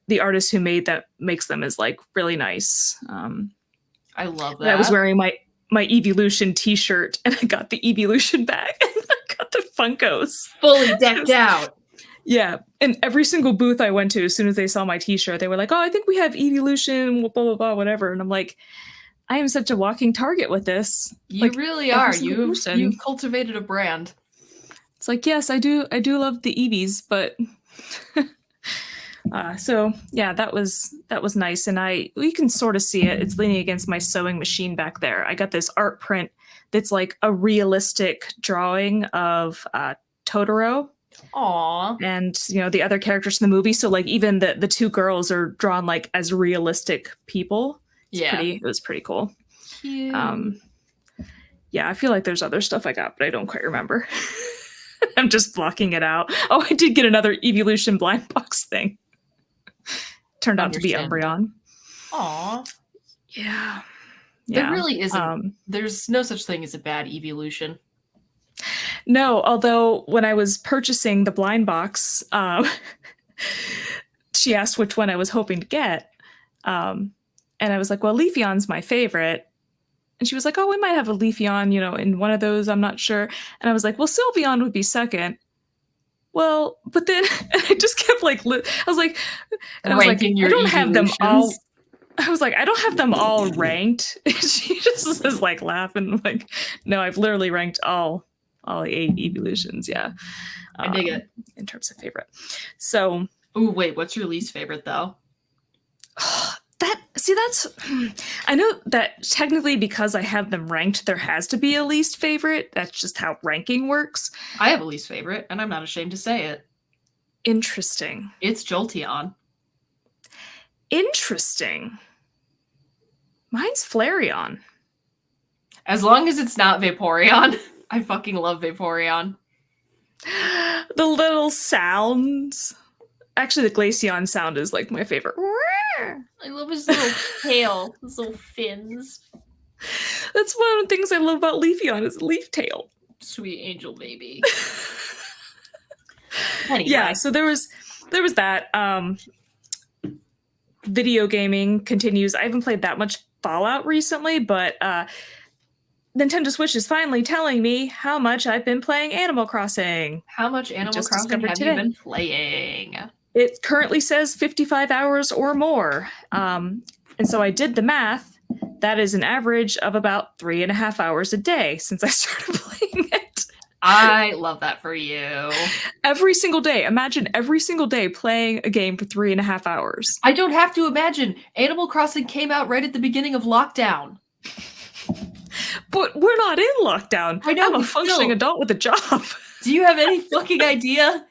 The artist who makes them is like really nice. I love that. I was wearing my Evolution t-shirt, and I got the Evolution bag, and I got the Funkos. Fully decked out. Yeah. And every single booth I went to, as soon as they saw my t-shirt, they were like, oh, I think we have Evolution, blah, blah, blah, whatever. And I'm like, I am such a walking target with this. You really are. You've cultivated a brand. It's like, yes, I do love the Eevees, but so yeah, that was nice. And you can sort of see it. It's leaning against my sewing machine back there. I got this art print that's like a realistic drawing of Totoro. Aww. And the other characters in the movie. So like even the 2 girls are drawn like as realistic people. It was pretty cool. Cute. Yeah, I feel like there's other stuff I got, but I don't quite remember. I'm just blocking it out. Oh, I did get another Evolution blind box thing. Turned out to be Umbreon. Aw. Yeah. There really isn't. There's no such thing as a bad Evolution. No, although when I was purchasing the blind box, she asked which one I was hoping to get. And I was like, well, Leafeon's my favorite. And she was like, oh, we might have a Leafeon, in one of those. I'm not sure. And I was like, well, Sylveon would be second. Well, but then I just kept I was like, I don't have them all. I was like, I don't have them all ranked. She just was like laughing. Like, no, I've literally ranked all 8 Evolutions. Yeah. I dig it. In terms of favorite. So. Ooh, wait, what's your least favorite though? I know that technically because I have them ranked, there has to be a least favorite. That's just how ranking works. I have a least favorite, and I'm not ashamed to say it. Interesting. It's Jolteon. Interesting. Mine's Flareon. As long as it's not Vaporeon. I fucking love Vaporeon. The little sounds. Actually, the Glaceon sound is like my favorite. I love his little tail, his little fins. That's one of the things I love about Leafeon is leaf tail. Sweet angel baby. Anyway. Yeah, so there was that. Video gaming continues. I haven't played that much Fallout recently, but Nintendo Switch is finally telling me how much I've been playing Animal Crossing. How much Animal Just Crossing discovered have today. you been playing? It currently says 55 hours or more. And so I did the math. That is an average of about 3.5 hours a day since I started playing it. I love that for you. Every single day. Imagine every single day playing a game for 3.5 hours. I don't have to imagine. Animal Crossing came out right at the beginning of lockdown. But we're not in lockdown. I know, I'm a but functioning still. adult with a job. Do you have any fucking idea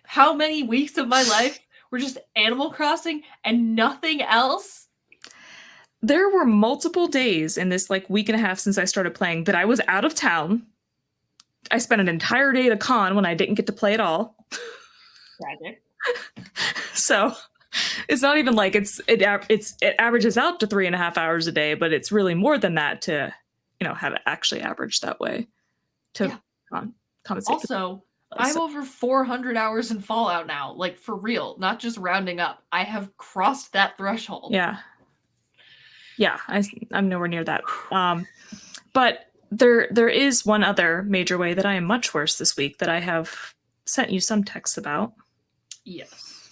how many weeks of my life were just Animal Crossing and nothing else? There were multiple days in this like week and a half since I started playing that I was out of town. I spent an entire day at a con when I didn't get to play at all. Tragic. So it's not even like it averages out to 3.5 hours a day, but it's really more than that to, have it actually average that way to compensate. Also, I'm over 400 hours in Fallout now, like for real, not just rounding up. I have crossed that threshold. Yeah. I'm nowhere near that. But there is one other major way that I am much worse this week that I have sent you some texts about. Yes.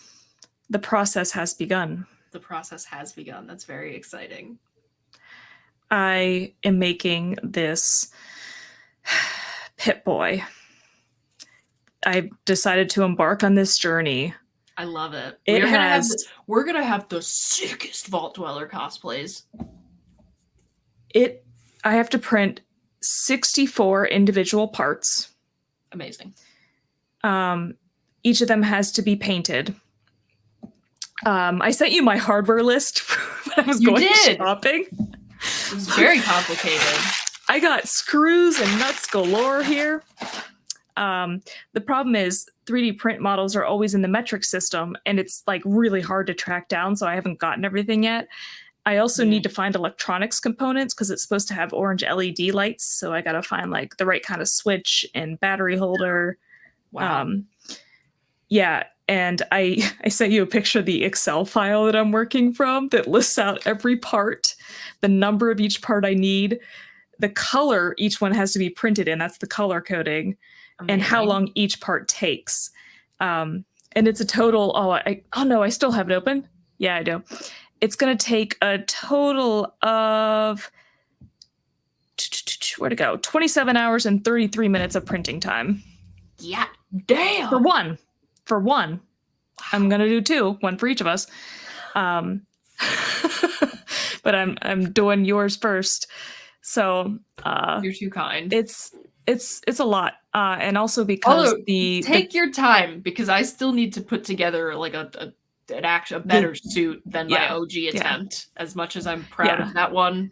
The process has begun. The process has begun. That's very exciting. I am making this Pip-Boy. I decided to embark on this journey. I love it. We're gonna have the sickest Vault Dweller cosplays. I have to print 64 individual parts. Amazing. Each of them has to be painted. I sent you my hardware list when I was going shopping. It was very complicated. I got screws and nuts galore here. The problem is 3D print models are always in the metric system, and it's like really hard to track down, so I haven't gotten everything yet. I also need to find electronics components because it's supposed to have orange LED lights, so I gotta find like the right kind of switch and battery holder. Wow. And I sent you a picture of the Excel file that I'm working from that lists out every part, the number of each part I need, the color each one has to be printed in, that's the color coding, and how long each part takes. And it's a total, I still have it open. Yeah, I do. It's going to take a total of, where'd it go? 27 hours and 33 minutes of printing time. Yeah, damn. For one. I'm going to do 2, one for each of us. But I'm doing yours first. So You're too kind. It's a lot. And also because take your time, because I still need to put together like a better suit than my OG attempt. As much as I'm proud of that one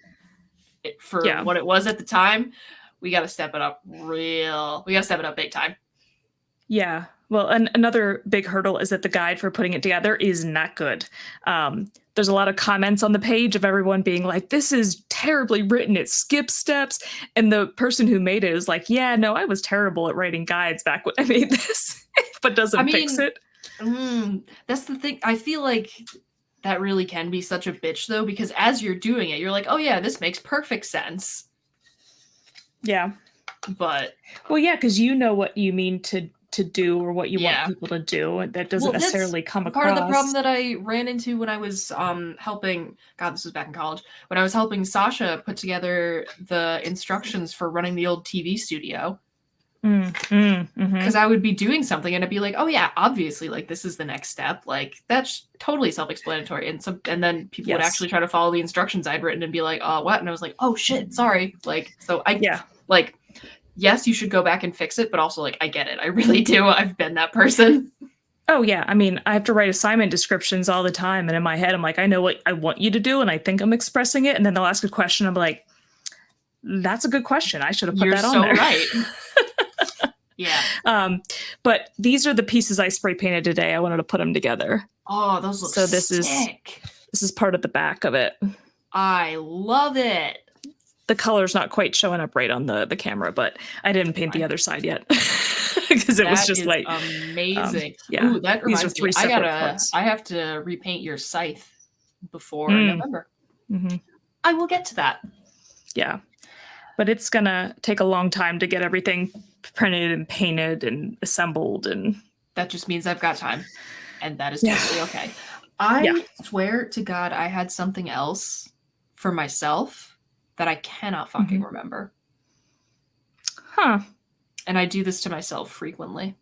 for what it was at the time, we got to step it up big time. Yeah. Well, another big hurdle is that the guide for putting it together is not good. There's a lot of comments on the page of everyone being like, this is terribly written. It skips steps. And the person who made it is like, yeah, no, I was terrible at writing guides back when I made this, but doesn't fix it. That's the thing. I feel like that really can be such a bitch, though, because as you're doing it, you're like, oh, yeah, this makes perfect sense. Yeah. But. Well, yeah, because you know what you mean to do or what you want people to do. That doesn't necessarily come across. Part of the problem that I ran into when I was helping, God, this was back in college, when I was helping Sasha put together the instructions for running the old TV studio. Because I would be doing something and I'd be like, oh yeah, obviously, like this is the next step. Like that's totally self-explanatory. And then people would actually try to follow the instructions I'd written and be like, oh, what? And I was like, oh shit, sorry. Like, so yes, you should go back and fix it, but also like, I get it. I really do. I've been that person. Oh yeah, I mean, I have to write assignment descriptions all the time, and in my head, I'm like, I know what I want you to do, and I think I'm expressing it, and then they'll ask a question, I'm like, that's a good question. I should have put You're that on so there. right. Yeah. But these are the pieces I spray painted today. I wanted to put them together. Oh, those look So this is- sick. This is part of the back of it. I love it. The color's not quite showing up right on the camera, but I didn't paint the other side yet because it was That just is like amazing. yeah. Ooh, that These are reminds me. three separate parts. I have to repaint your scythe before Mm. November. Mhm. I will get to that. Yeah, but it's gonna take a long time to get everything printed and painted and assembled, and That just means I've got time, and that is Yeah. totally okay. I Yeah. swear to God, I had something else for myself that I cannot fucking Mm-hmm. remember, huh? and I do this to myself frequently.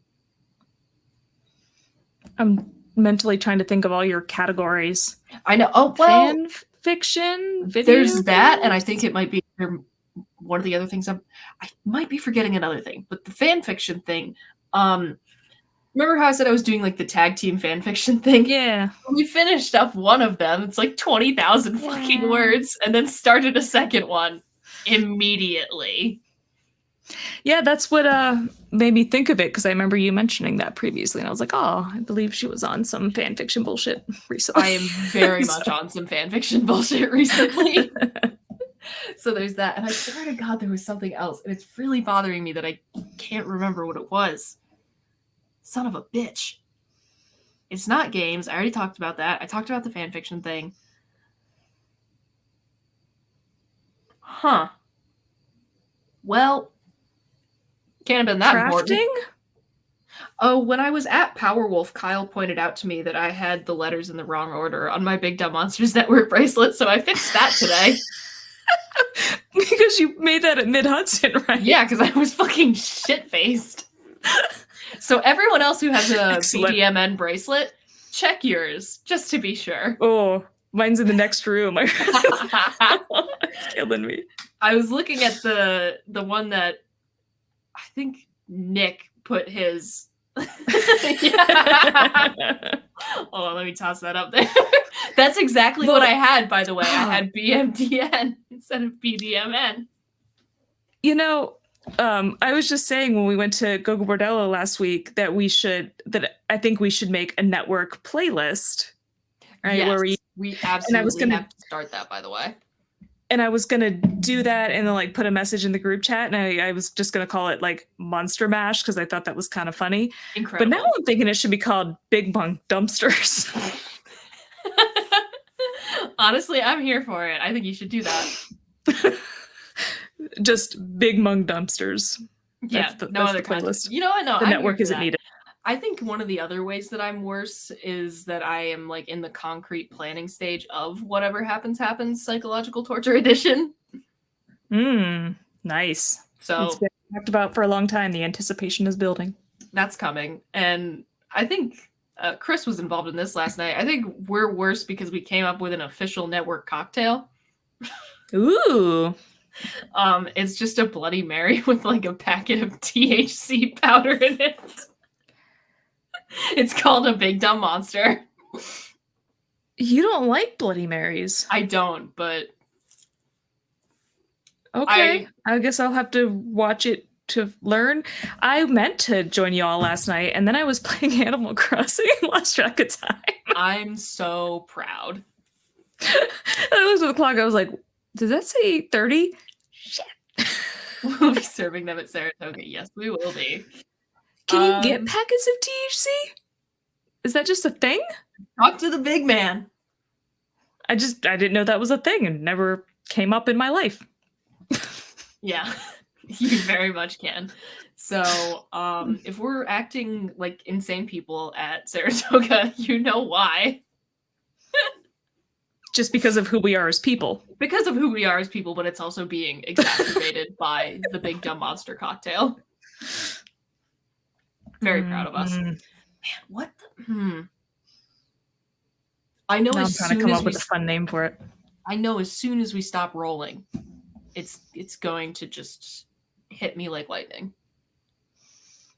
I'm mentally trying to think of all your categories. I know. Oh well, Fan fiction, video. there's that, and I games? think it might be one of the other things. I might be forgetting another thing, but the fan fiction thing. Remember how I said I was doing like the tag team fan fiction thing? Yeah. We finished up one of them. It's like 20,000 fucking Yeah. words, and then started a second one immediately. Yeah, that's what made me think of it, because I remember you mentioning that previously, and I was like, oh, I believe she was on some fan fiction bullshit recently. I am very So- much on some fan fiction bullshit recently. So there's that. And I swear to God, there was something else. And it's really bothering me that I can't remember what it was. Son of a bitch. It's not games. I already talked about that. I talked about the fan fiction thing. Huh. Well, can't have been that important. Crafting? Oh, when I was at Powerwolf, Kyle pointed out to me that I had the letters in the wrong order on my Big Dumb Monsters Network bracelet, so I fixed that today. Because you made that at Mid Hudson, right? Yeah, because I was fucking shit-faced. So everyone else who has a Excellent. BDMN bracelet, check yours, just to be sure. Oh, mine's in the next room. It's killing me. I was looking at the one that I think Nick put his. Yeah. Oh, let me toss that up there. That's exactly what I had, by the way. I had BMDN instead of BDMN. You know, I was just saying when we went to Gogo Bordello last week that I think we should make a network playlist, right? Yes, Where we absolutely was gonna- have to start that, by the way. and I was gonna do that and then like put a message in the group chat, and I was just gonna call it like Monster Mash because I thought that was kind of funny. Incredible. But now I'm thinking it should be called Big Monk Dumpsters. Honestly, I'm here for it. I think you should do that. Just Big Monk Dumpsters. Yeah, That's no the other playlist. context. You know what? No, The I'm here network for isn't that. needed. I think one of the other ways that I'm worse is that I am like in the concrete planning stage of Whatever Happens Happens Psychological Torture Edition. Nice. So It's been talked about for a long time. The anticipation is building. that's coming. And I think Chris was involved in this last night. I think we're worse because we came up with an official network cocktail. Ooh. It's just a Bloody Mary with like a packet of THC powder in it. It's called a Big Dumb Monster. You don't like Bloody Marys. I don't, but Okay. I guess I'll have to watch it to learn. I meant to join you all last night, and then I was playing Animal Crossing and lost track of time. I'm so proud. I looked at the clock. I was like, did that say 30? Shit. We'll be serving them at Saratoga. Yes, we will be. Can you get Um, packets of THC? Is that just a thing? Talk to the big man. I didn't know that was a thing and never came up in my life. Yeah, you very much can. So, if we're acting like insane people at Saratoga, you know why. Just because of who we are as people. Because of who we are as people, but it's also being exacerbated by the Big Dumb Monster cocktail. Very proud of us. Mhm. What the? I know Now I'm as trying to soon come as up we with a fun name for it. I know as soon as we stop rolling, it's going to just hit me like lightning.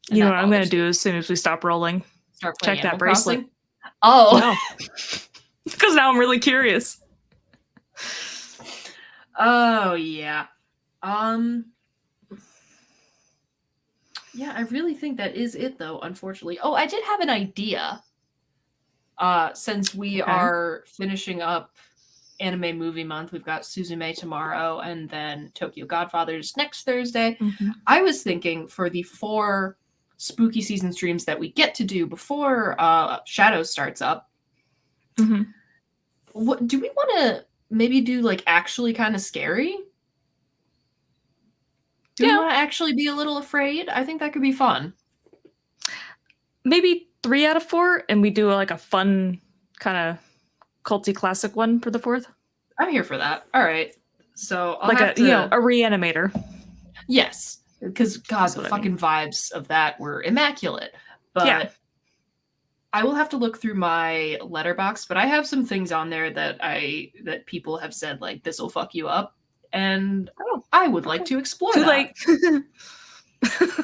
And You know that what I'm going bothers to me. do as soon as we stop rolling? Start playing check that Animal bracelet. Crossing? Oh, No. Because now I'm really curious. oh yeah. Yeah, I really think that is it though, unfortunately. Oh, I did have an idea. Since we Okay. are finishing up Anime Movie Month, we've got Suzume tomorrow and then Tokyo Godfathers next Thursday. Mhm. I was thinking for the 4 spooky season streams that we get to do before Shadows starts up, Mhm. what do we want to maybe do, like actually kind of scary? Do we Yeah. want to actually be a little afraid? I think that could be fun. Maybe 3 out of 4, and we do like a fun kind of culty classic one for the 4th. I'm here for that. All right. So I'll Like have a to, a reanimator. yes, because God, That's the what I fucking vibes of that were immaculate. But Yeah. I will have to look through my letterbox. But I have some things on there that people have said like this will fuck you up, and Oh, I would like to explore. Too that. late.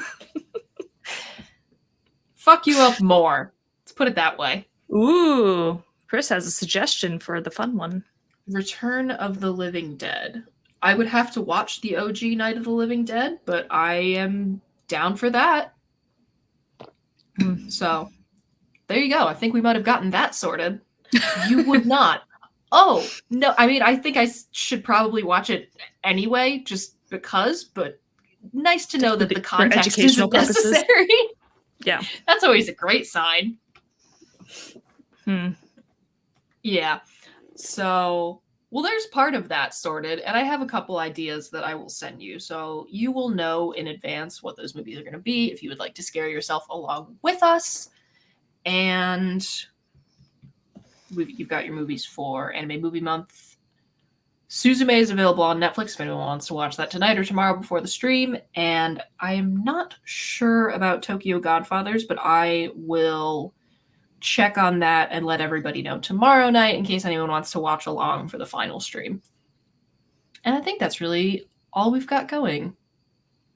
Fuck you up more. Let's put it that way. Ooh, Chris has a suggestion for the fun one. Return of the Living Dead. I would have to watch the OG Night of the Living Dead, but I am down for that. So there you go. I think we might have gotten that sorted. You would not. Oh, no. I mean, I think I should probably watch it anyway, just because, but nice to know that the For context educational isn't purposes. necessary. Yeah. That's always a great sign. Hmm. Yeah. So, well, there's part of that sorted, and I have a couple ideas that I will send you. So you will know in advance what those movies are going to be if you would like to scare yourself along with us. And you've got your movies for Anime Movie Month. Suzume is available on Netflix if anyone wants to watch that tonight or tomorrow before the stream. And I am not sure about Tokyo Godfathers, but I will check on that and let everybody know tomorrow night in case anyone wants to watch along for the final stream. And I think that's really all we've got going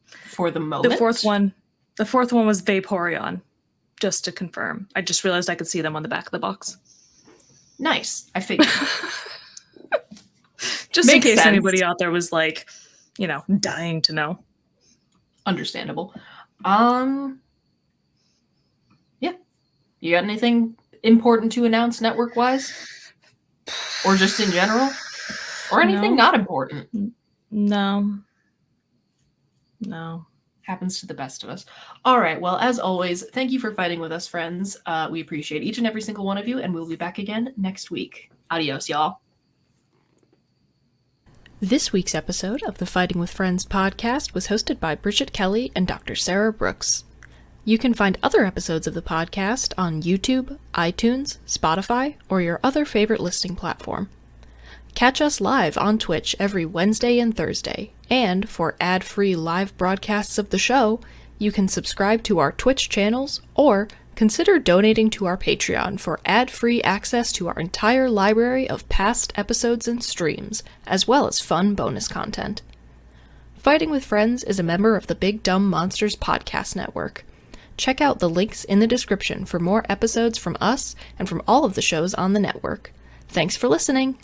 for the moment. The fourth one was Vaporeon, just to confirm. I just realized I could see them on the back of the box. Nice. I figured. Just in Makes case sense. anybody out there was like, dying to know. Understandable. Yeah. You got anything important to announce network-wise? Or just in general? Or anything No. not important? No. Happens to the best of us. All right. Well, as always, thank you for fighting with us, friends. We appreciate each and every single one of you, and we'll be back again next week. Adios, y'all. This week's episode of the Fighting with Friends podcast was hosted by Bridget Kelly and Dr. Sarah Brooks. You can find other episodes of the podcast on YouTube, iTunes, Spotify, or your other favorite listening platform. Catch us live on Twitch every Wednesday and Thursday, and for ad-free live broadcasts of the show, you can subscribe to our Twitch channels or consider donating to our Patreon for ad-free access to our entire library of past episodes and streams, as well as fun bonus content. Fighting with Friends is a member of the Big Dumb Monsters podcast network. Check out the links in the description for more episodes from us and from all of the shows on the network. Thanks for listening!